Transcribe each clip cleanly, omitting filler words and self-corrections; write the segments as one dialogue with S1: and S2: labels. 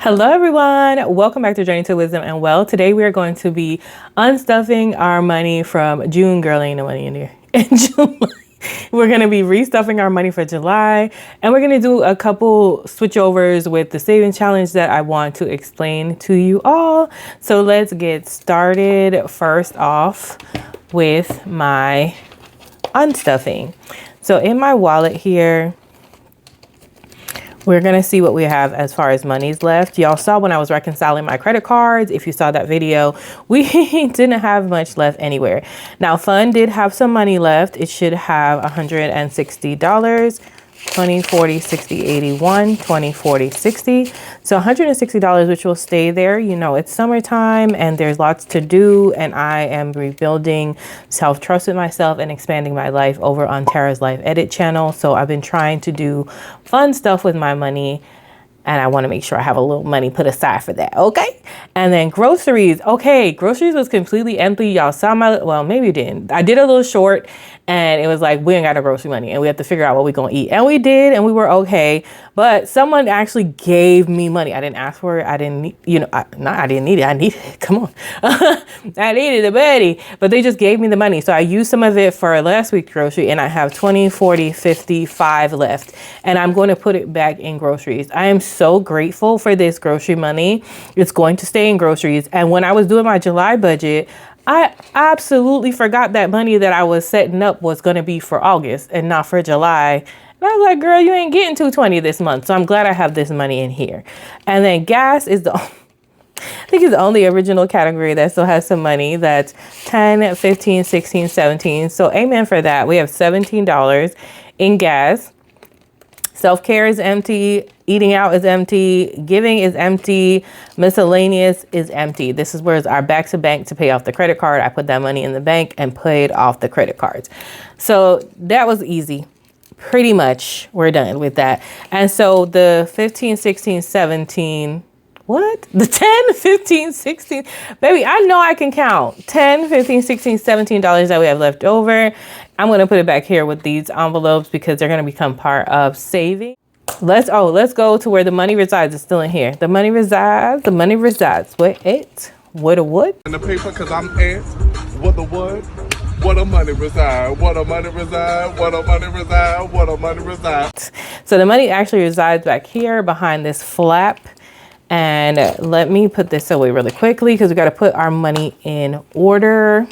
S1: Hello everyone, welcome back to Journey to Wisdom and Well. Today we are going to be unstuffing our money from June. Girl, ain't no money in there. In July, we're going to be restuffing our money for July, and we're going to do a couple switchovers with the savings challenge that I want to explain to you all. So let's get started. First off with my unstuffing. So in my wallet here, we're going to see what we have as far as monies left. Y'all saw when I was reconciling my credit cards. If you saw that video, we didn't have much left anywhere. Now, Fun did have some money left. It should have $160. 20, 40, 60, 81, 20, 40, 60. So $160, which will stay there. You know, it's summertime and there's lots to do. And I am rebuilding self-trust with myself and expanding my life over on Tara's Life Edit channel. So I've been trying to do fun stuff with my money. And I want to make sure I have a little money put aside for that. Okay. And then groceries. Okay. Groceries was completely empty. Y'all saw my, well, maybe you didn't. I did a little short and it was like, we ain't got no grocery money and we have to figure out what we're going to eat. And we did, and we were okay. But someone actually gave me money. I didn't ask for it. I didn't need, you know, I didn't need it. I needed it. Come on. I needed the money, but they just gave me the money. So I used some of it for last week's grocery and I have 20, 40, 55 left. And I'm going to put it back in groceries. I am so grateful for this grocery money. It's going to stay in groceries. And when I was doing my July budget, I absolutely forgot that money that I was setting up was going to be for August and not for July. And I was like, girl, you ain't getting $220 this month. So I'm glad I have this money in here. And then gas is I think it's the only original category that still has some money. That's 10, 15, 16, 17. So amen for that. We have $17 in gas. Self-care is empty. Eating out is empty. Giving is empty. Miscellaneous is empty. This is where it's our back to bank to pay off the credit card. I put that money in the bank and paid off the credit cards. So that was easy. Pretty much we're done with that. And so the 15, 16, 17, what? The 10, 15, 16, baby, I know I can count. 10, 15, 16, $17 that we have left over. I'm going to put it back here with these envelopes because they're going to become part of saving. Let's go to where the money resides. It's still in here. The money resides. What it? What a what?
S2: In the paper, because I'm asked, what the what? What a money reside, what a money reside, what a money reside, what a money reside.
S1: So the money actually resides back here behind this flap. And let me put this away really quickly because we got to put our money in order.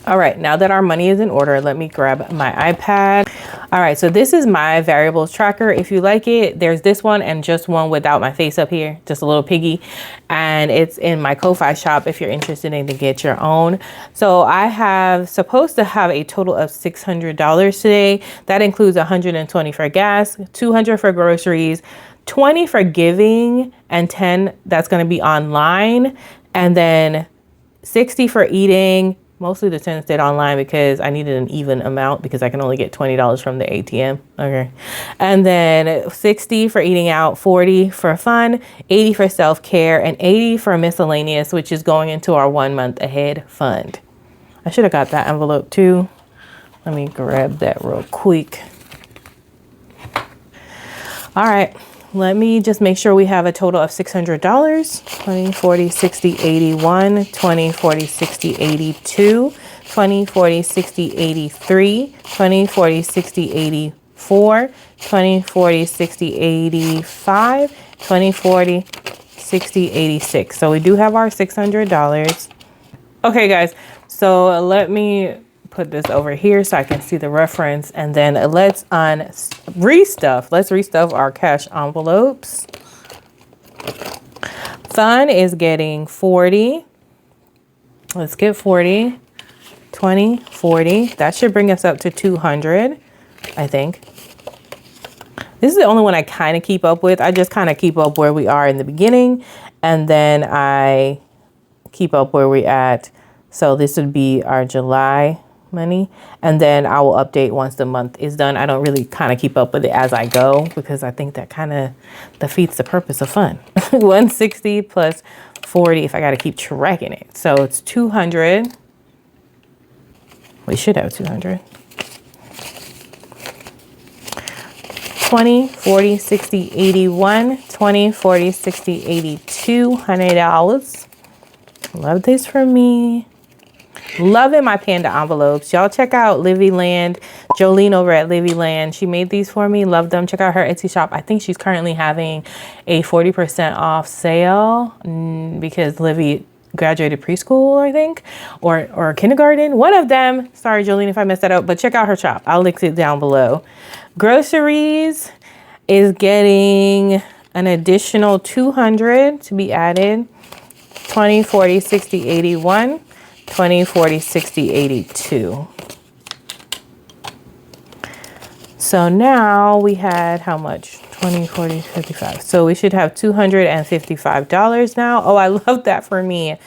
S1: All right, now that our money is in order, let me grab my iPad. All right, so this is my variables tracker. If you like it, there's this one and just one without my face up here, just a little piggy. And it's in my Ko-Fi shop if you're interested in to get your own. So I have supposed to have a total of $600 today. That includes $120 for gas, $200 for groceries, $20 for giving, and $10 that's gonna be online. And then $60 for eating. Mostly the 10 stayed online because I needed an even amount because I can only get $20 from the ATM. Okay. And then 60 for eating out, 40 for fun, 80 for self-care, and 80 for miscellaneous, which is going into our 1 month ahead fund. I should have got that envelope too. Let me grab that real quick. All right. Let me just make sure we have a total of $600. 20, 40, 60, 81, 20, 40, 60, 82, 20, 40, 60, 83, 20, 40, 60, 84, 20, 40, 60, 85, 20, 40, 60, 86. So we do have our $600. Okay, guys, so let me put this over here so I can see the reference, and then let's restuff. Let's restuff our cash envelopes. Fun is getting 40. Let's get 40, 20, 40. That should bring us up to 200, I think. This is the only one I kind of keep up with. I just kind of keep up where we are in the beginning, and then I keep up where we're at. So this would be our July money, and then I will update once the month is done. I don't really kind of keep up with it as I go because I think that kind of defeats the purpose of fun. 160 plus 40 if I got to keep tracking it. So it's 200. We should have 200. 20, 40, 60, 81, 20, 40, 60, 82, $100. Love this for me. Loving my panda envelopes. Y'all check out Livy Land. Jolene over at Livy Land. She made these for me. Love them. Check out her Etsy shop. I think she's currently having a 40% off sale because Livy graduated preschool, I think, or kindergarten. One of them. Sorry, Jolene, if I messed that up, but check out her shop. I'll link it down below. Groceries is getting an additional 200 to be added. 20, 40, 60, 81. 20, 40, 60, 82. So now we had how much? 20, 40, 55. So we should have $255 now. Oh, I love that for me.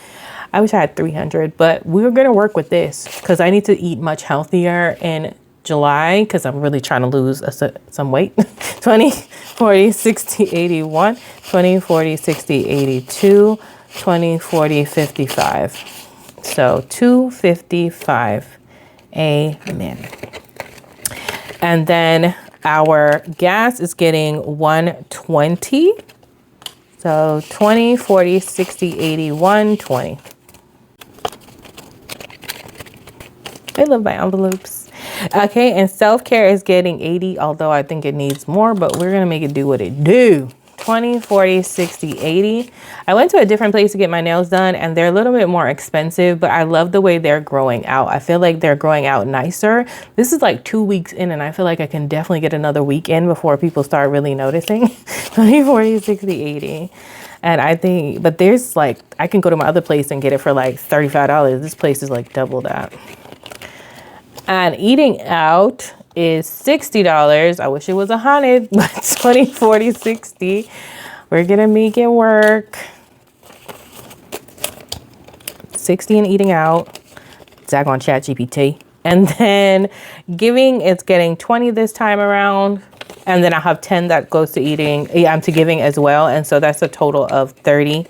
S1: I wish I had 300, but we're going to work with this because I need to eat much healthier in July because I'm really trying to lose some weight. 20, 40, 60, 81. 20, 40, 60, 82. 20, 40, 55. So 255. Amen. And then our gas is getting 120. So 20, 40, 60, 80, 120. I love my envelopes. Okay, and self-care is getting 80, although I think it needs more, but we're gonna make it do what it do. 20, 40, 60, 80. I went to a different place to get my nails done and they're a little bit more expensive, but I love the way they're growing out. I feel like they're growing out nicer. This is like 2 weeks in and I feel like I can definitely get another week in before people start really noticing. 20, 40, 60, 80. And I think, but there's like, I can go to my other place and get it for like $35. This place is like double that. And eating out is $60. I wish it was 100, but 20, 40, 60. We're gonna make it work. 60 and eating out. Zag on ChatGPT. And then giving, it's getting 20 this time around. And then I have 10 that goes to eating, to giving as well. And so that's a total of 30.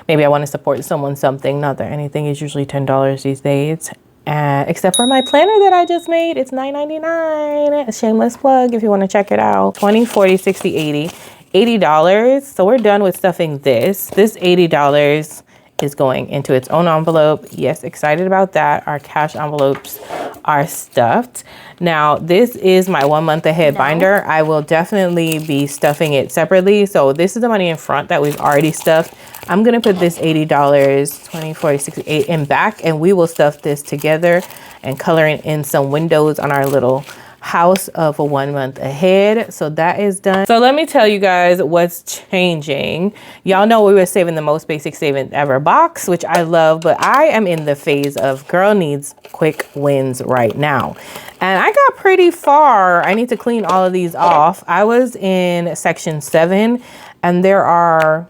S1: Maybe I want to support someone something. Not that anything is usually $10 these days. Except for my planner that I just made. It's $9.99. A shameless plug if you want to check it out. 20, 40, 60, 80. $80. So we're done with stuffing this. This $80 is going into its own envelope. Yes, excited about that. Our cash envelopes are stuffed. Now, this is my 1 month ahead binder. I will definitely be stuffing it separately. So this is the money in front that we've already stuffed. I'm going to put this $80, 20, 40, 60, 80 in back, and we will stuff this together and coloring in some windows on our little house of a 1 month ahead. So that is done. So let me tell you guys what's changing. Y'all know we were saving the most basic savings ever box, which I love, but I am in the phase of girl needs quick wins right now. And I got pretty far. I need to clean all of these off. I was in section 7 and there are,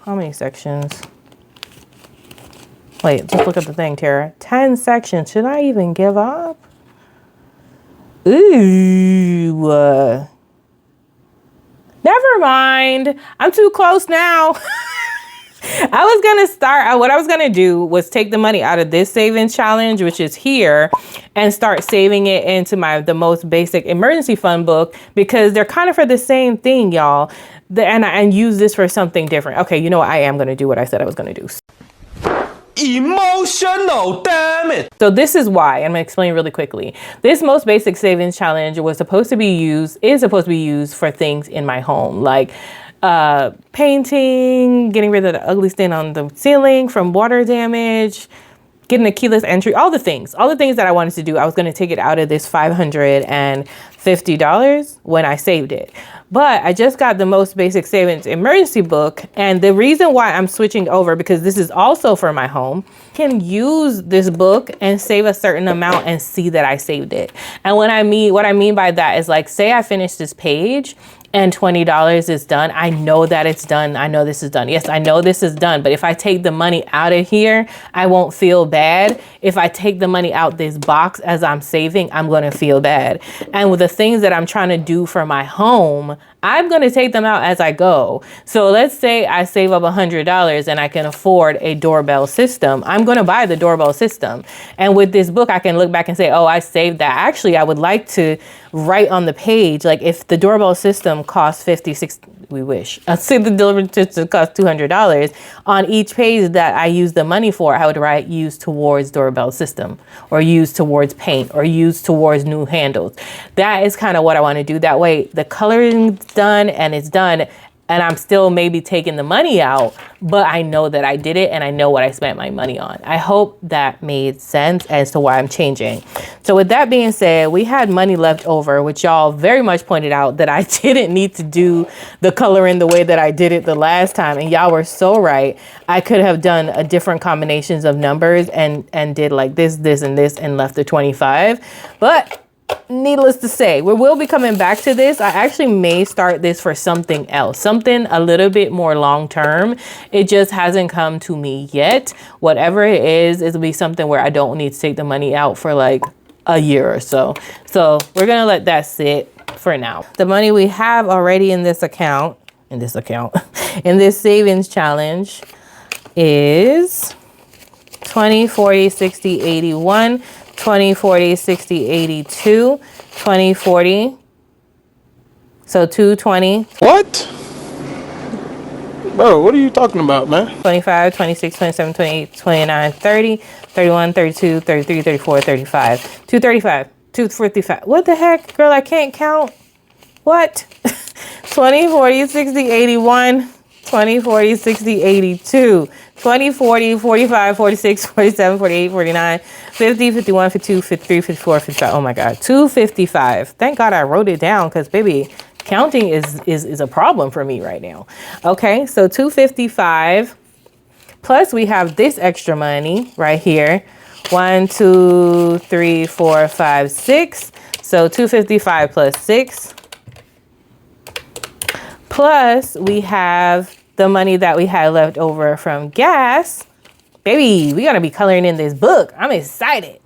S1: how many sections? Wait, just look at the thing, Tara. 10 sections. Should I even give up? Ooh. Never mind. I'm too close now. I was going to start, what I was going to do was take the money out of this savings challenge, which is here, and start saving it into the most basic emergency fund book because they're kind of for the same thing, y'all. And use this for something different. Okay, you know what? I am going to do what I said I was going to do.
S3: Emotional, damn it.
S1: So this is why. I'm going to explain really quickly. This most basic savings challenge is supposed to be used for things in my home, like painting, getting rid of the ugly stain on the ceiling from water damage, getting a keyless entry, all the things that I wanted to do. I was going to take it out of this $550 when I saved it. But I just got the most basic savings emergency book. And the reason why I'm switching over, because this is also for my home, can use this book and save a certain amount and see that I saved it. And what I mean by that is, like, say I finish this page and $20 is done. I know that it's done. I know this is done. Yes, I know this is done. But if I take the money out of here, I won't feel bad. If I take the money out this box as I'm saving, I'm going to feel bad. And with the things that I'm trying to do for my home, I'm going to take them out as I go. So let's say I save up $100 and I can afford a doorbell system. I'm going to buy the doorbell system. And with this book, I can look back and say, oh, I saved that. Actually, I would like to write on the page, like if the doorbell system costs $56, we wish. I'd say the delivery system costs $200. On each page that I use the money for, I would write use towards doorbell system, or use towards paint, or use towards new handles. That is kind of what I want to do. That way the coloring's done and it's done, and I'm still maybe taking the money out, but I know that I did it and I know what I spent my money on. I hope that made sense as to why I'm changing. So with that being said, we had money left over, which y'all very much pointed out that I didn't need to do the coloring the way that I did it the last time. And y'all were so right. I could have done a different combinations of numbers and did like this, and this, and left the 25. But needless to say, we will be coming back to this. I actually may start this for something else, something a little bit more long term. It just hasn't come to me yet. Whatever it is, it'll be something where I don't need to take the money out for like a year or so. So we're gonna let that sit for now. The money we have already in this account, in this savings challenge is 20, 40, 60, 81. 20, 40, 60, 82, 20, 40. So 220.
S3: What? Bro, what are you talking about, man?
S1: 25, 26, 27, 28, 29, 30, 31, 32, 33, 34, 35. 235, 255. What the heck? Girl, I can't count. What? 20, 40, 60, 81. 20, 40, 60, 82. 20, 40, 45, 46, 47, 48, 49, 50, 51, 52, 53, 54, 55. Oh my God, 255. Thank God I wrote it down because baby, counting is a problem for me right now. Okay, so 255 plus we have this extra money right here. 1, 2, 3, 4, 5, 6. So 255 plus 6. Plus we have the money that we had left over from gas. Baby, we're gonna be coloring in this book. I'm excited.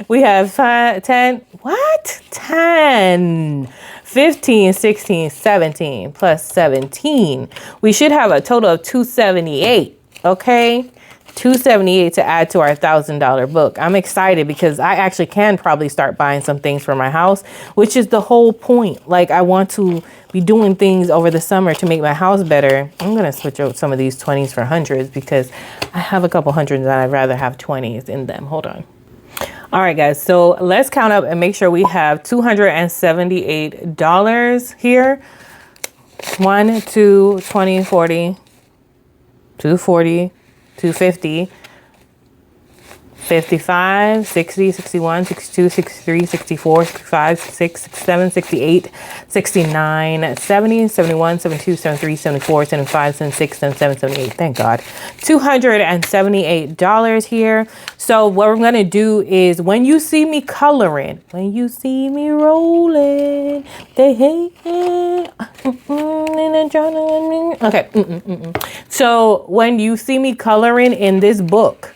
S1: We have 5, 10, what? 10, 15, 16, 17, plus 17. We should have a total of 278, okay? 278 to add to our $1,000 book. I'm excited because I actually can probably start buying some things for my house, which is the whole point. Like I want to be doing things over the summer to make my house better. I'm going to switch out some of these 20s for hundreds because I have a couple hundreds and I'd rather have 20s in them. Hold on. All right, guys. So let's count up and make sure we have $278 here. 1, 2, 20, 40, 240. 250, 55, 60, 61, 62, 63, 64, 65, 66, 67, 68, 69, 70, 71, 72, 73, 74, 75, 76, 77, 78. Thank God. $278 here. So what we're going to do is when you see me coloring, when you see me rolling, they hate it. Okay. So when you see me coloring in this book,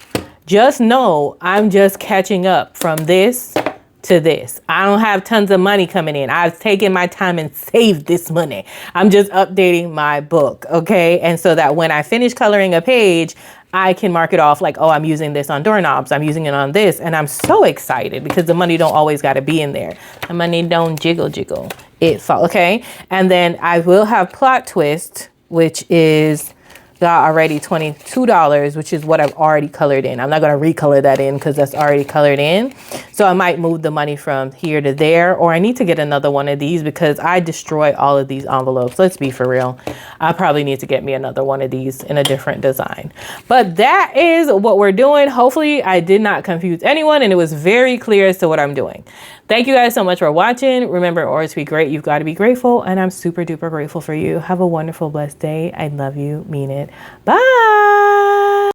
S1: just know I'm just catching up from this to this. I don't have tons of money coming in. I've taken my time and saved this money. I'm just updating my book, okay? And so that when I finish coloring a page, I can mark it off like, oh, I'm using this on doorknobs. I'm using it on this. And I'm so excited because the money don't always got to be in there. The money don't jiggle. Okay? And then I will have plot twist, which is got already $22, which is what I've already colored in. I'm not going to recolor that in because that's already colored in. So I might move the money from here to there, or I need to get another one of these because I destroy all of these envelopes. Let's be for real. I probably need to get me another one of these in a different design. But that is what we're doing. Hopefully I did not confuse anyone and it was very clear as to what I'm doing. Thank you guys so much for watching. Remember, in order to be great, you've got to be grateful. And I'm super duper grateful for you. Have a wonderful, blessed day. I love you. Mean it. Bye.